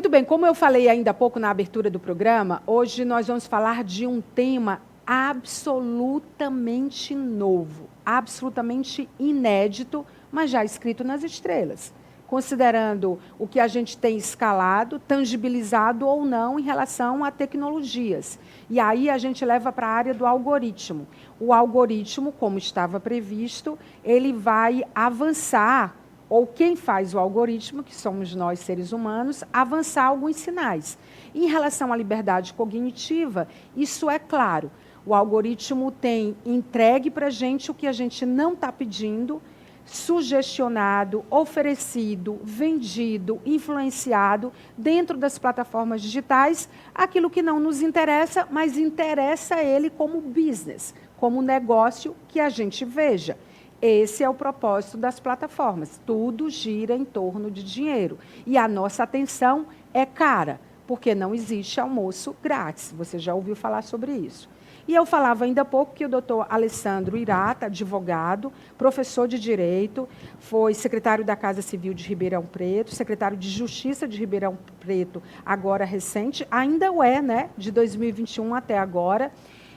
Muito bem, como eu falei ainda há pouco na abertura do programa, hoje nós vamos falar de um tema absolutamente novo, absolutamente inédito, mas já escrito nas estrelas, considerando o que a gente tem escalado, tangibilizado ou não em relação a tecnologias. E aí a gente leva para a área do algoritmo. O algoritmo, como estava previsto, ele vai avançar, ou quem faz o algoritmo, que somos nós seres humanos, avançar alguns sinais. Em relação à liberdade cognitiva, isso é claro. O algoritmo tem entregue para a gente o que a gente não está pedindo, sugestionado, oferecido, vendido, influenciado dentro das plataformas digitais, aquilo que não nos interessa, mas interessa ele como business, como negócio que a gente veja. Esse é o propósito das plataformas. Tudo gira em torno de dinheiro. E a nossa atenção é cara, porque não existe almoço grátis. Você já ouviu falar sobre isso. E eu falava ainda há pouco que o doutor Alessandro Irata, advogado, professor de Direito, foi secretário da Casa Civil de Ribeirão Preto, secretário de Justiça de Ribeirão Preto, agora recente, ainda o é, né, de 2021 até agora,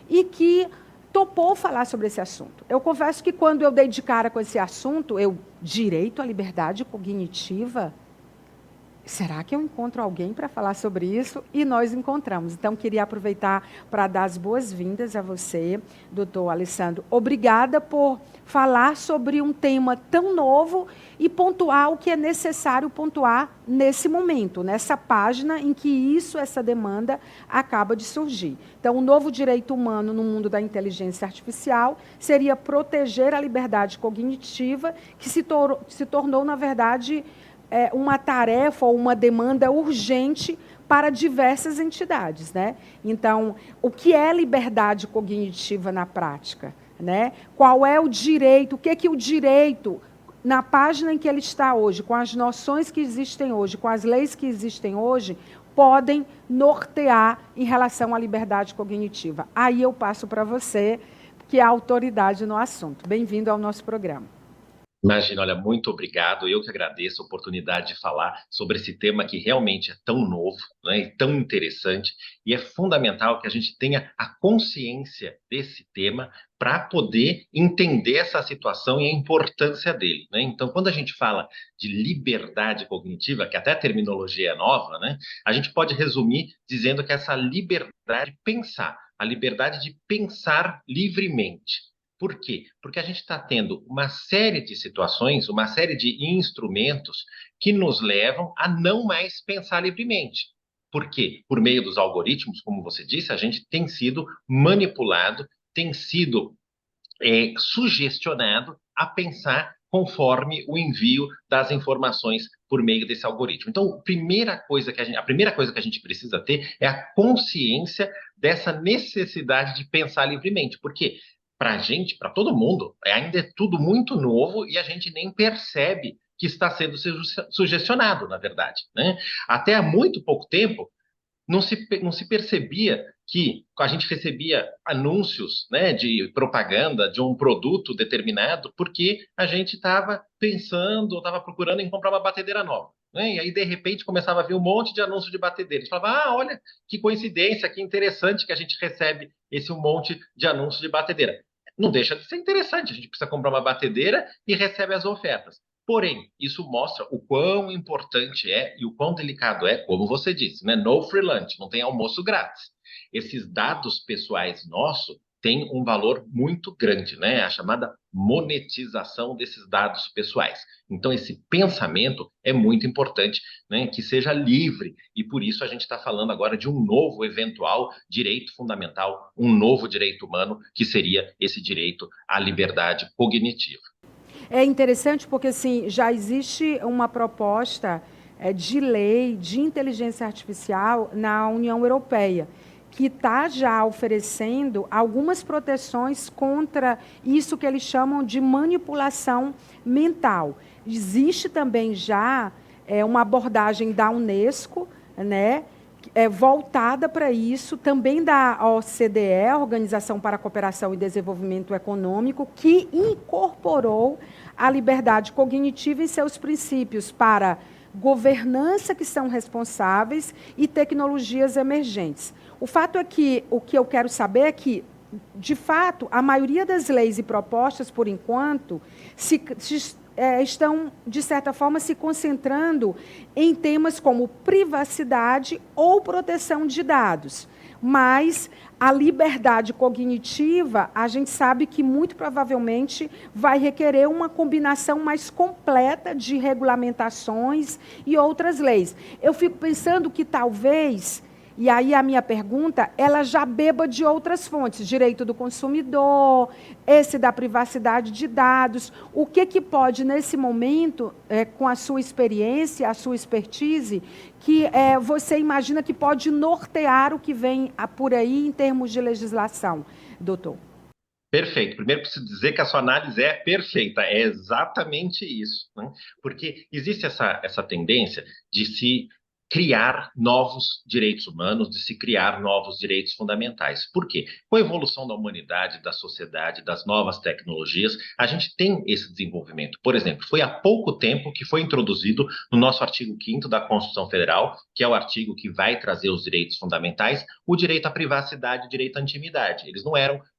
e que topou falar sobre esse assunto. Eu confesso que quando eu dei de cara com esse assunto, direito à liberdade cognitiva, será que eu encontro alguém para falar sobre isso? E nós encontramos. Então, queria aproveitar para dar as boas-vindas a você, doutor Alessandro. Obrigada por falar sobre um tema tão novo e pontuar o que é necessário pontuar nesse momento, nessa página em que essa demanda acaba de surgir. Então, o novo direito humano no mundo da inteligência artificial seria proteger a liberdade cognitiva, que se tornou, na verdade, uma tarefa ou uma demanda urgente para diversas entidades, né? Então, o que é liberdade cognitiva na prática, né? Qual é o direito? O que o direito, na página em que ele está hoje, com as noções que existem hoje, com as leis que existem hoje, podem nortear em relação à liberdade cognitiva? Aí eu passo para você, que é a autoridade no assunto. Bem-vindo ao nosso programa. Imagina, olha, muito obrigado. Eu que agradeço a oportunidade de falar sobre esse tema que realmente é tão novo, né, e tão interessante, e é fundamental que a gente tenha a consciência desse tema para poder entender essa situação e a importância dele, né? Então, quando a gente fala de liberdade cognitiva, que até a terminologia é nova, né, a gente pode resumir dizendo que essa liberdade de pensar, a liberdade de pensar livremente. Por quê? Porque a gente está tendo uma série de situações, uma série de instrumentos que nos levam a não mais pensar livremente. Por quê? Por meio dos algoritmos, como você disse, a gente tem sido manipulado, tem sido sugestionado a pensar conforme o envio das informações por meio desse algoritmo. Então, a primeira coisa que a gente precisa ter é a consciência dessa necessidade de pensar livremente. Por quê? Para a gente, para todo mundo, ainda é tudo muito novo e a gente nem percebe que está sendo sugestionado, na verdade, né? Até há muito pouco tempo, não se percebia que a gente recebia anúncios, né, de propaganda de um produto determinado porque a gente estava pensando, estava procurando em comprar uma batedeira nova. Né? E aí, de repente, começava a vir um monte de anúncio de batedeira. A gente falava, olha, que coincidência, que interessante que a gente recebe esse um monte de anúncio de batedeira. Não deixa de ser interessante, a gente precisa comprar uma batedeira e recebe as ofertas. Porém, isso mostra o quão importante é e o quão delicado é, como você disse, né? No free lunch, não tem almoço grátis. Esses dados pessoais nossos têm um valor muito grande, né? A chamada monetização desses dados pessoais. Então, esse pensamento é muito importante, né? Que seja livre, e por isso a gente está falando agora de um novo eventual direito fundamental, um novo direito humano, que seria esse direito à liberdade cognitiva. É interessante porque assim, já existe uma proposta de lei de inteligência artificial na União Europeia, que está já oferecendo algumas proteções contra isso que eles chamam de manipulação mental. Existe também já uma abordagem da Unesco, né, voltada para isso, também da OCDE, Organização para a Cooperação e Desenvolvimento Econômico, que incorporou a liberdade cognitiva em seus princípios para governança que são responsáveis e tecnologias emergentes. O fato é que o que eu quero saber é que, de fato, a maioria das leis e propostas, por enquanto, estão, de certa forma, se concentrando em temas como privacidade ou proteção de dados. Mas a liberdade cognitiva, a gente sabe que muito provavelmente vai requerer uma combinação mais completa de regulamentações e outras leis. Eu fico pensando que talvez, e aí a minha pergunta, ela já beba de outras fontes, direito do consumidor, esse da privacidade de dados. O que pode, nesse momento, com a sua experiência, a sua expertise, que você imagina que pode nortear o que vem por aí em termos de legislação, doutor? Perfeito. Primeiro, preciso dizer que a sua análise é perfeita. É exatamente isso, né? Porque existe essa tendência de se criar novos direitos humanos, de se criar novos direitos fundamentais. Por quê? Com a evolução da humanidade, da sociedade, das novas tecnologias, a gente tem esse desenvolvimento. Por exemplo, foi há pouco tempo que foi introduzido no nosso artigo 5º da Constituição Federal, que é o artigo que vai trazer os direitos fundamentais, o direito à privacidade e o direito à intimidade. Eles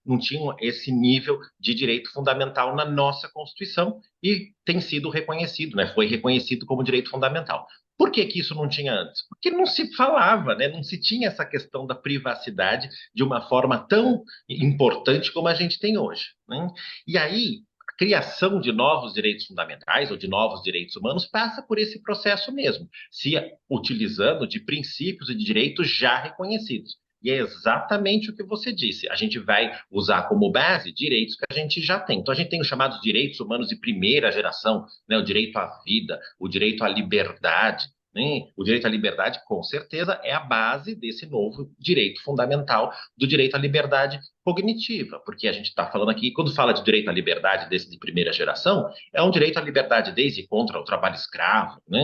não tinham esse nível de direito fundamental na nossa Constituição e tem sido reconhecido, né? Foi reconhecido como direito fundamental. Por que isso não tinha antes? Porque não se falava, né? Não se tinha essa questão da privacidade de uma forma tão importante como a gente tem hoje, né? E aí, a criação de novos direitos fundamentais ou de novos direitos humanos passa por esse processo mesmo, se utilizando de princípios e de direitos já reconhecidos. E é exatamente o que você disse. A gente vai usar como base direitos que a gente já tem. Então, a gente tem os chamados direitos humanos de primeira geração, né? O direito à vida, o direito à liberdade, né? O direito à liberdade, com certeza, é a base desse novo direito fundamental do direito à liberdade cognitiva, porque a gente está falando aqui, quando fala de direito à liberdade desse de primeira geração, é um direito à liberdade desde contra o trabalho escravo, né?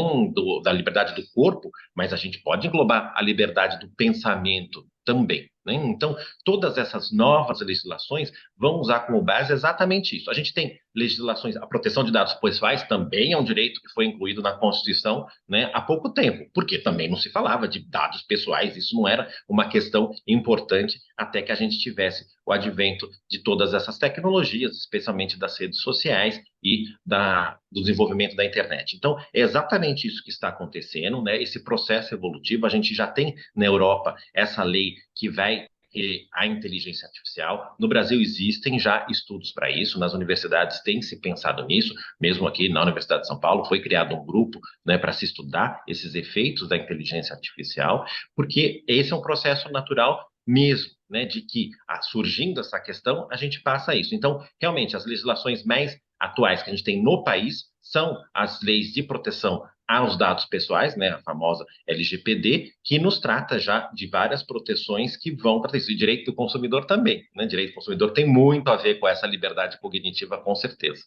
Da liberdade do corpo, mas a gente pode englobar a liberdade do pensamento também, né? Então, todas essas novas legislações vão usar como base exatamente isso. A gente tem legislações, a proteção de dados pessoais também é um direito que foi incluído na Constituição, né, há pouco tempo, porque também não se falava de dados pessoais, isso não era uma questão importante até que a gente tivesse o advento de todas essas tecnologias, especialmente das redes sociais e do desenvolvimento da internet. Então, é exatamente isso que está acontecendo, né? Esse processo evolutivo, a gente já tem na Europa essa lei que vai a inteligência artificial. No Brasil existem já estudos para isso, nas universidades tem se pensado nisso, mesmo aqui na Universidade de São Paulo foi criado um grupo, né, para se estudar esses efeitos da inteligência artificial, porque esse é um processo natural mesmo, né, de que surgindo essa questão, a gente passa a isso. Então, realmente, as legislações mais atuais que a gente tem no país são as leis de proteção aos dados pessoais, né, a famosa LGPD, que nos trata já de várias proteções que vão para isso. E direito do consumidor também, né? Direito do consumidor tem muito a ver com essa liberdade cognitiva, com certeza.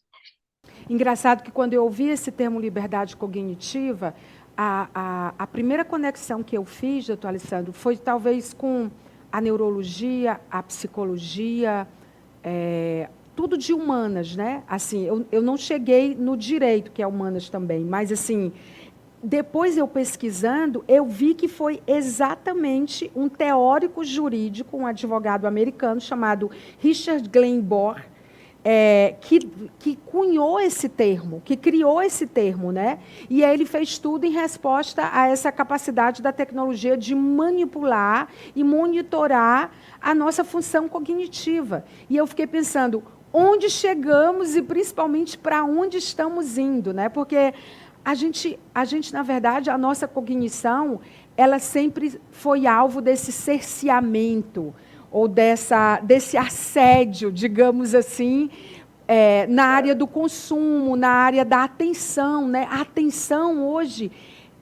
Engraçado que quando eu ouvi esse termo liberdade cognitiva, a primeira conexão que eu fiz, doutor Alessandro, foi talvez com a neurologia, a psicologia, tudo de humanas, né? Assim, eu não cheguei no direito, que é humanas também, mas assim, depois eu pesquisando, eu vi que foi exatamente um teórico jurídico, um advogado americano chamado Richard Glenn-Bohr, que cunhou esse termo, que criou esse termo, né? E aí ele fez tudo em resposta a essa capacidade da tecnologia de manipular e monitorar a nossa função cognitiva. E eu fiquei pensando, onde chegamos e principalmente para onde estamos indo, né? Porque a gente, na verdade, a nossa cognição, ela sempre foi alvo desse cerceamento, ou desse assédio, digamos assim, na área do consumo, na área da atenção, né? A atenção hoje,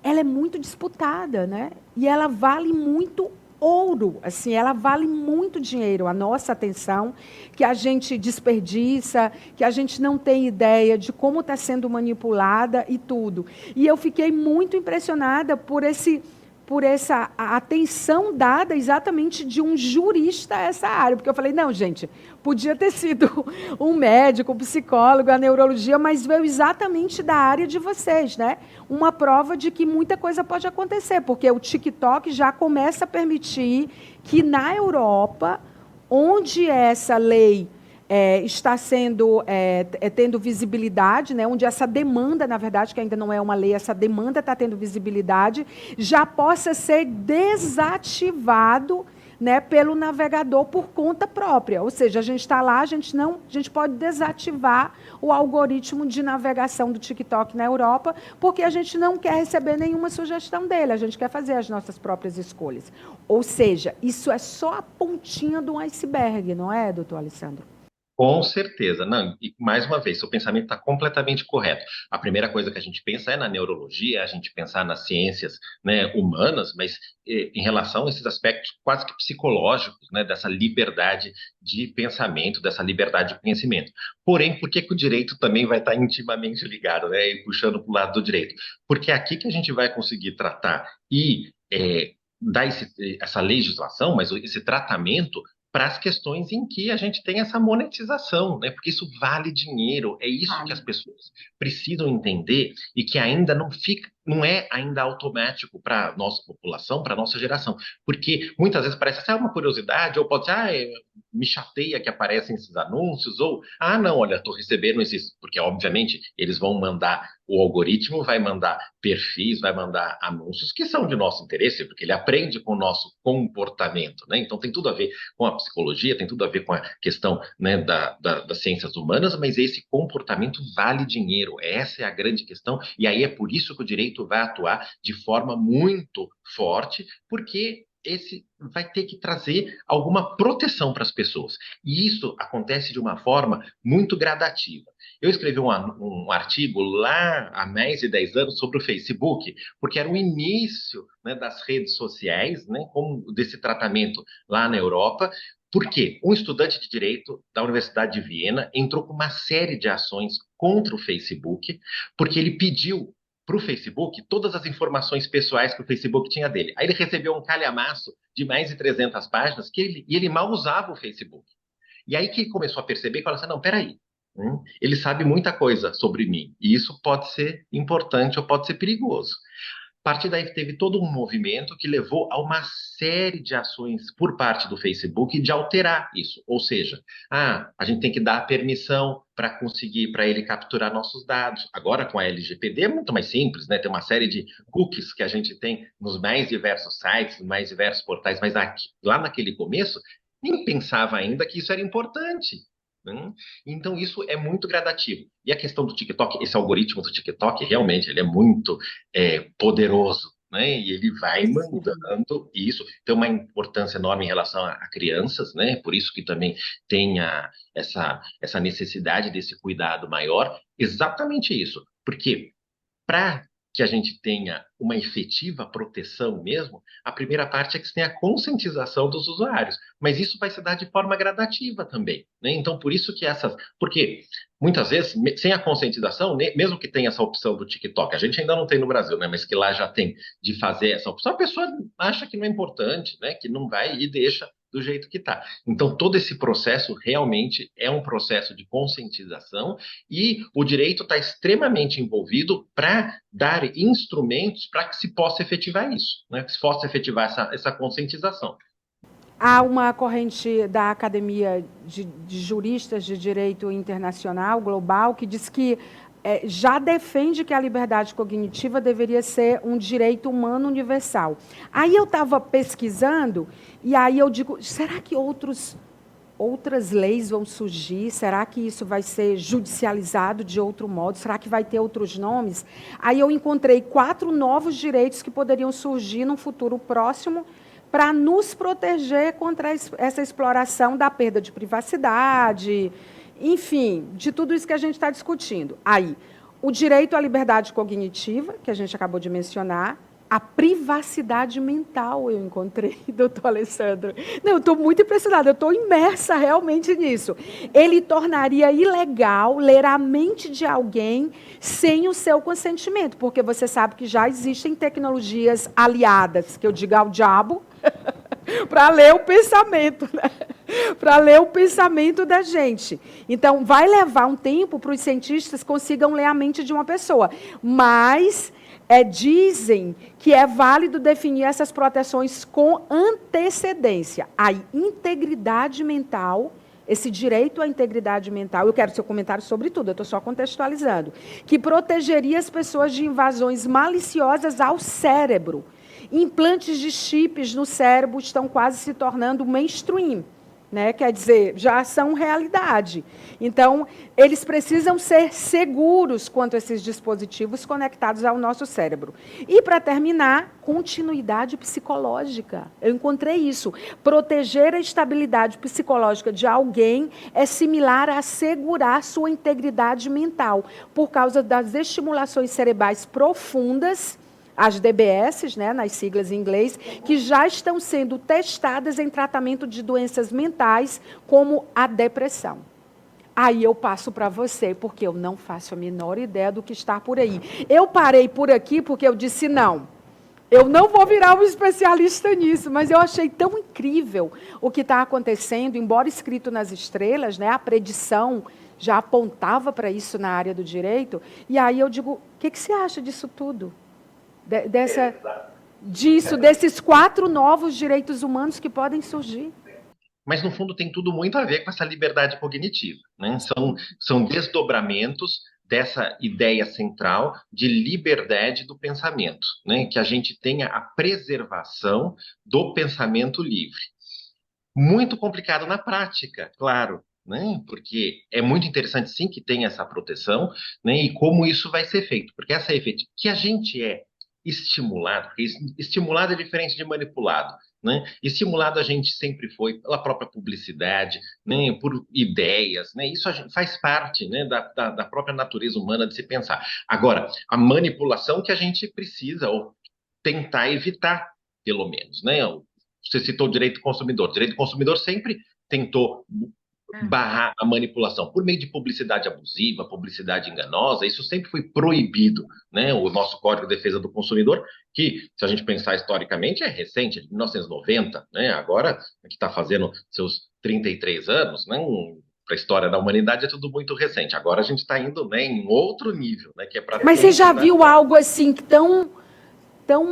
ela é muito disputada, né? E ela vale muito ouro, assim, ela vale muito dinheiro, a nossa atenção, que a gente desperdiça, que a gente não tem ideia de como está sendo manipulada e tudo. E eu fiquei muito impressionada por esse por essa atenção dada exatamente de um jurista a essa área. Porque eu falei, não, gente, podia ter sido um médico, um psicólogo, a neurologia, mas veio exatamente da área de vocês, né? Uma prova de que muita coisa pode acontecer, porque o TikTok já começa a permitir que na Europa, onde essa lei está sendo tendo visibilidade, né, onde essa demanda, na verdade, que ainda não é uma lei, essa demanda está tendo visibilidade, já possa ser desativado, né, pelo navegador por conta própria. Ou seja, a gente está lá, a gente pode desativar o algoritmo de navegação do TikTok na Europa, porque a gente não quer receber nenhuma sugestão dele, a gente quer fazer as nossas próprias escolhas. Ou seja, isso é só a pontinha do iceberg, não é, doutor Alessandro? Com certeza, não, e mais uma vez, seu pensamento está completamente correto. A primeira coisa que a gente pensa é na neurologia, a gente pensar nas ciências, né, humanas, mas em relação a esses aspectos quase que psicológicos, né, dessa liberdade de pensamento, dessa liberdade de conhecimento. Porém, por que que o direito também vai estar intimamente ligado, né, e puxando para o lado do direito? Porque é aqui que a gente vai conseguir tratar e dar essa legislação, mas esse tratamento para as questões em que a gente tem essa monetização, né? Porque isso vale dinheiro, é isso que as pessoas precisam entender e que ainda não fica, não é ainda automático para a nossa população, para a nossa geração. Porque muitas vezes parece assim, uma curiosidade, ou pode ser, me chateia que aparecem esses anúncios, ou, não, olha, estou recebendo esses, porque obviamente eles vão mandar, o algoritmo vai mandar perfis, vai mandar anúncios que são de nosso interesse, porque ele aprende com o nosso comportamento, né? Então tem tudo a ver com a psicologia, tem tudo a ver com a questão, né, das ciências humanas, mas esse comportamento vale dinheiro, essa é a grande questão, e aí é por isso que o direito vai atuar de forma muito forte, porque esse vai ter que trazer alguma proteção para as pessoas. E isso acontece de uma forma muito gradativa. Eu escrevi um artigo lá há mais de 10 anos sobre o Facebook, porque era o início, né, das redes sociais, né, como desse tratamento lá na Europa. Porque um estudante de direito da Universidade de Viena entrou com uma série de ações contra o Facebook, porque ele pediu para o Facebook todas as informações pessoais que o Facebook tinha dele. Aí ele recebeu um calhamaço de mais de 300 páginas e ele mal usava o Facebook. E aí que ele começou a perceber que falou assim, não, peraí, ele sabe muita coisa sobre mim, e isso pode ser importante ou pode ser perigoso. A partir daí teve todo um movimento que levou a uma série de ações por parte do Facebook de alterar isso. Ou seja, a gente tem que dar a permissão para conseguir, para ele capturar nossos dados. Agora, com a LGPD é muito mais simples, né? Tem uma série de cookies que a gente tem nos mais diversos sites, nos mais diversos portais, mas lá naquele começo, nem pensava ainda que isso era importante. Então, isso é muito gradativo. E a questão do TikTok, esse algoritmo do TikTok, realmente, ele é muito poderoso, né? E ele vai mandando isso. Tem uma importância enorme em relação a crianças, né? Por isso que também tem essa necessidade desse cuidado maior. Exatamente isso. Porque para que a gente tenha uma efetiva proteção mesmo, a primeira parte é que se tenha a conscientização dos usuários, mas isso vai se dar de forma gradativa também, né? Então, por isso que porque muitas vezes, sem a conscientização, mesmo que tenha essa opção do TikTok, a gente ainda não tem no Brasil, né? Mas que lá já tem de fazer essa opção, a pessoa acha que não é importante, né? Que não vai e deixa do jeito que está. Então, todo esse processo realmente é um processo de conscientização e o direito está extremamente envolvido para dar instrumentos para que se possa efetivar isso, né? Que se possa efetivar essa conscientização. Há uma corrente da Academia de Juristas de Direito Internacional, global, que diz que já defende que a liberdade cognitiva deveria ser um direito humano universal. Aí eu estava pesquisando, e aí eu digo, será que outras leis vão surgir? Será que isso vai ser judicializado de outro modo? Será que vai ter outros nomes? Aí eu encontrei 4 novos direitos que poderiam surgir num futuro próximo para nos proteger contra essa exploração da perda de privacidade, enfim, de tudo isso que a gente está discutindo. Aí, o direito à liberdade cognitiva, que a gente acabou de mencionar, A privacidade mental eu encontrei, doutor Alessandro. Não, eu estou muito impressionada, eu estou imersa realmente nisso. Ele tornaria ilegal ler a mente de alguém sem o seu consentimento, porque você sabe que já existem tecnologias aliadas, que eu digo ao diabo, para ler o pensamento, né? Para ler o pensamento da gente. Então, vai levar um tempo para os cientistas consigam ler a mente de uma pessoa, mas dizem que é válido definir essas proteções com antecedência. A integridade mental, esse direito à integridade mental, eu quero seu comentário sobre tudo, eu estou só contextualizando, que protegeria as pessoas de invasões maliciosas ao cérebro. Implantes de chips no cérebro estão quase se tornando mainstream. Né? Quer dizer, já são realidade. Então, eles precisam ser seguros quanto a esses dispositivos conectados ao nosso cérebro. E, para terminar, continuidade psicológica. Eu encontrei isso. Proteger a estabilidade psicológica de alguém é similar a assegurar sua integridade mental, por causa das estimulações cerebrais profundas, as DBS, né, nas siglas em inglês, que já estão sendo testadas em tratamento de doenças mentais, como a depressão. Aí eu passo para você, porque eu não faço a menor ideia do que está por aí. Eu parei por aqui porque eu disse não. Eu não vou virar um especialista nisso, mas eu achei tão incrível o que está acontecendo, embora escrito nas estrelas, né, a predição já apontava para isso na área do direito, e aí eu digo, o que você acha disso tudo? Desses 4 novos direitos humanos que podem surgir. Mas, no fundo, tem tudo muito a ver com essa liberdade cognitiva, né? São desdobramentos dessa ideia central de liberdade do pensamento, né? Que a gente tenha a preservação do pensamento livre. Muito complicado na prática, claro, né? Porque é muito interessante, sim, que tenha essa proteção, né? E como isso vai ser feito, porque essa efetiva, que a gente é estimulado, porque estimulado é diferente de manipulado, né? Estimulado a gente sempre foi pela própria publicidade, né? Por ideias, né? Isso faz parte, né? Da própria natureza humana de se pensar. Agora, a manipulação que a gente precisa, ou tentar evitar, pelo menos, né? Você citou o direito do consumidor. O direito do consumidor sempre tentou barrar a manipulação por meio de publicidade abusiva, publicidade enganosa. Isso sempre foi proibido, né? O nosso Código de Defesa do Consumidor, que, se a gente pensar historicamente, é recente, é de 1990, né? Agora, que está fazendo seus 33 anos, né? Para a história da humanidade é tudo muito recente. Agora a gente está indo, né, em outro nível, né? Que é para. Mas você já viu algo assim tão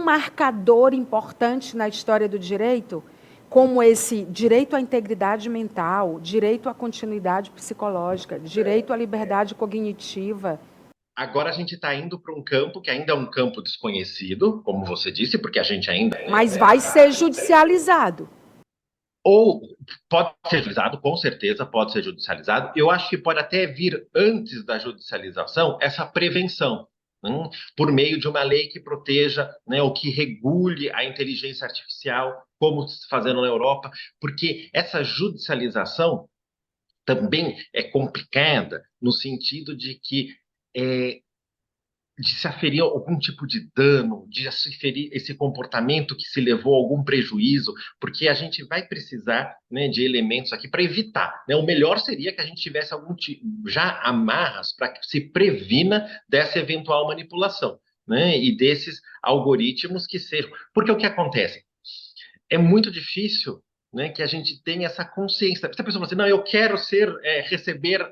marcador, importante na história do direito, como esse direito à integridade mental, direito à continuidade psicológica, direito à liberdade cognitiva? Agora a gente está indo para um campo que ainda é um campo desconhecido, como você disse, porque a gente ainda. Mas vai ser judicializado. Ou pode ser judicializado, com certeza pode ser judicializado. Eu acho que pode até vir antes da judicialização essa prevenção, né? Por meio de uma lei que proteja, né, ou que regule a inteligência artificial, como se fazendo na Europa, porque essa judicialização também é complicada no sentido de que de se aferir algum tipo de dano, de se aferir esse comportamento que se levou a algum prejuízo, porque a gente vai precisar, né, de elementos aqui para evitar, né? O melhor seria que a gente tivesse já amarras para que se previna dessa eventual manipulação, né, e desses algoritmos que sejam. Porque o que acontece? É muito difícil, né, que a gente tenha essa consciência. Se a pessoa fala assim, não, eu quero receber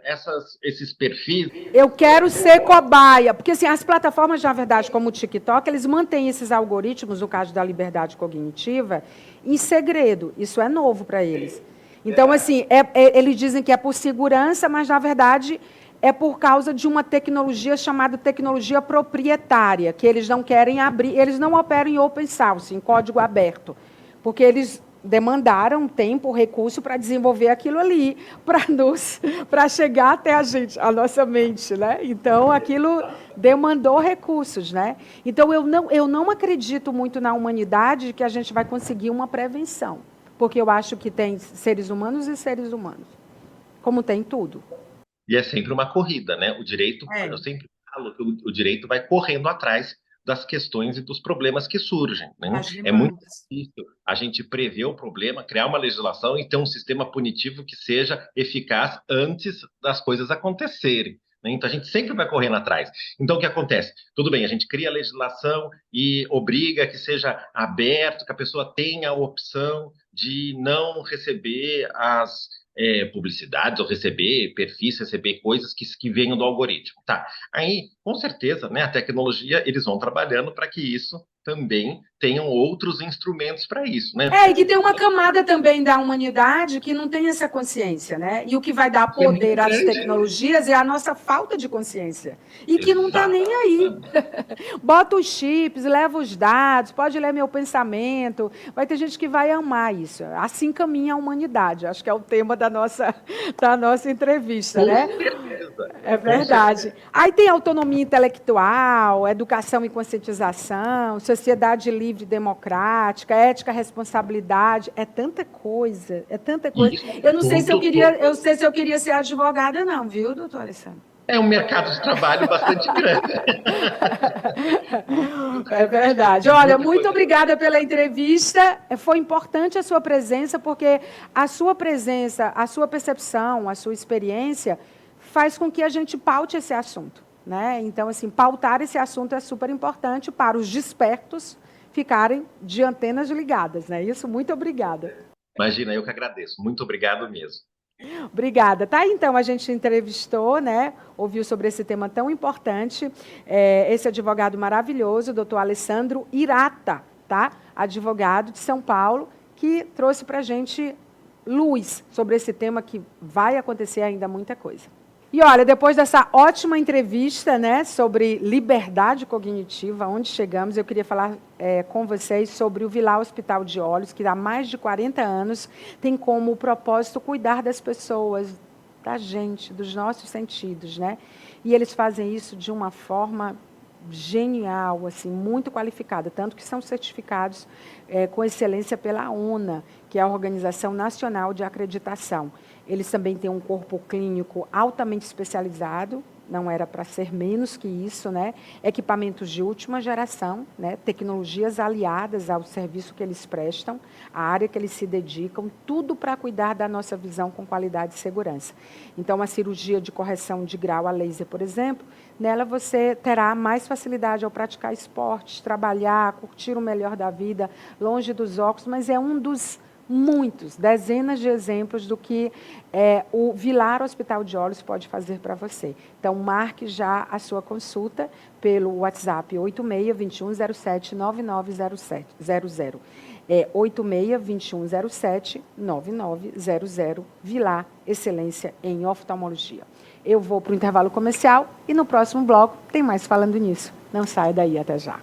esses perfis. Eu quero ser cobaia. Porque assim, as plataformas, na verdade, como o TikTok, eles mantêm esses algoritmos, no caso da liberdade cognitiva, em segredo. Isso é novo para eles. Então, assim, eles dizem que é por segurança, mas, na verdade, é por causa de uma tecnologia chamada tecnologia proprietária, que eles não querem abrir, eles não operam em open source, em código aberto, porque eles demandaram tempo, recurso para desenvolver aquilo ali, para chegar até a nossa mente, né? Então, aquilo demandou recursos, né? Então, eu não acredito muito na humanidade de que a gente vai conseguir uma prevenção, porque eu acho que tem seres humanos e seres humanos, como tem tudo. E é sempre uma corrida, né? O direito, eu sempre falo que o direito vai correndo atrás das questões e dos problemas que surgem, né? As É muito demandas. difícil a gente prever o problema, criar uma legislação e ter um sistema punitivo que seja eficaz antes das coisas acontecerem, né? Então, a gente sempre vai correndo atrás. Então, o que acontece? Tudo bem, a gente cria a legislação e obriga que seja aberto, que a pessoa tenha a opção de não receber as publicidades ou receber perfis, receber coisas que venham do algoritmo. Tá. Aí, com certeza, né, a tecnologia, eles vão trabalhando para que isso também tenham outros instrumentos para isso, né? E que tem uma camada também da humanidade que não tem essa consciência, né? E o que vai dar Que é muito poder às grande. tecnologias é a nossa falta de consciência. E que não está nem Exato. aí. Bota os chips, leva os dados, pode ler meu pensamento. Vai ter gente que vai amar isso. Assim caminha a humanidade. Acho que é o tema da nossa entrevista, Com né? certeza. É Com certeza. verdade. Aí tem autonomia intelectual, educação e conscientização, sociedade livre e democrática, ética, responsabilidade, é tanta coisa, é tanta coisa. Isso Eu não sei se eu tudo queria ser advogada não, viu, doutor Alessandro? é um mercado de trabalho bastante grande. É verdade. Olha, muito obrigada pela entrevista. Foi importante a sua presença, porque a sua presença, a sua percepção, a sua experiência faz com que a gente paute esse assunto, né? Então, assim, pautar esse assunto é super importante para os despertos ficarem de antenas ligadas, né? Isso, muito obrigada. Imagina, eu que agradeço. Muito obrigado mesmo. Obrigada. Tá, então, a gente entrevistou, né, ouviu sobre esse tema tão importante, esse advogado maravilhoso, o doutor Alessandro Irata, tá? Advogado de São Paulo, que trouxe para a gente luz sobre esse tema que vai acontecer ainda muita coisa. E olha, depois dessa ótima entrevista, né, sobre liberdade cognitiva, onde chegamos, eu queria falar com vocês sobre o Vilar Hospital de Olhos, que há mais de 40 anos tem como propósito cuidar das pessoas, da gente, dos nossos sentidos, né? E eles fazem isso de uma forma genial, assim, muito qualificada, tanto que são certificados com excelência pela ONA, que é a Organização Nacional de Acreditação. Eles também têm um corpo clínico altamente especializado, não era para ser menos que isso, né? Equipamentos de última geração, né? Tecnologias aliadas ao serviço que eles prestam, à área que eles se dedicam, tudo para cuidar da nossa visão com qualidade e segurança. Então, a cirurgia de correção de grau a laser, por exemplo, nela você terá mais facilidade ao praticar esportes, trabalhar, curtir o melhor da vida, longe dos óculos, mas é um dos muitos, dezenas de exemplos do que o Vilar Hospital de Olhos pode fazer para você. Então, marque já a sua consulta pelo WhatsApp 86-2107-9900. 86-2107-9900, Vilar, excelência em oftalmologia. Eu vou para o intervalo comercial e no próximo bloco tem mais falando nisso. Não saia daí, até já.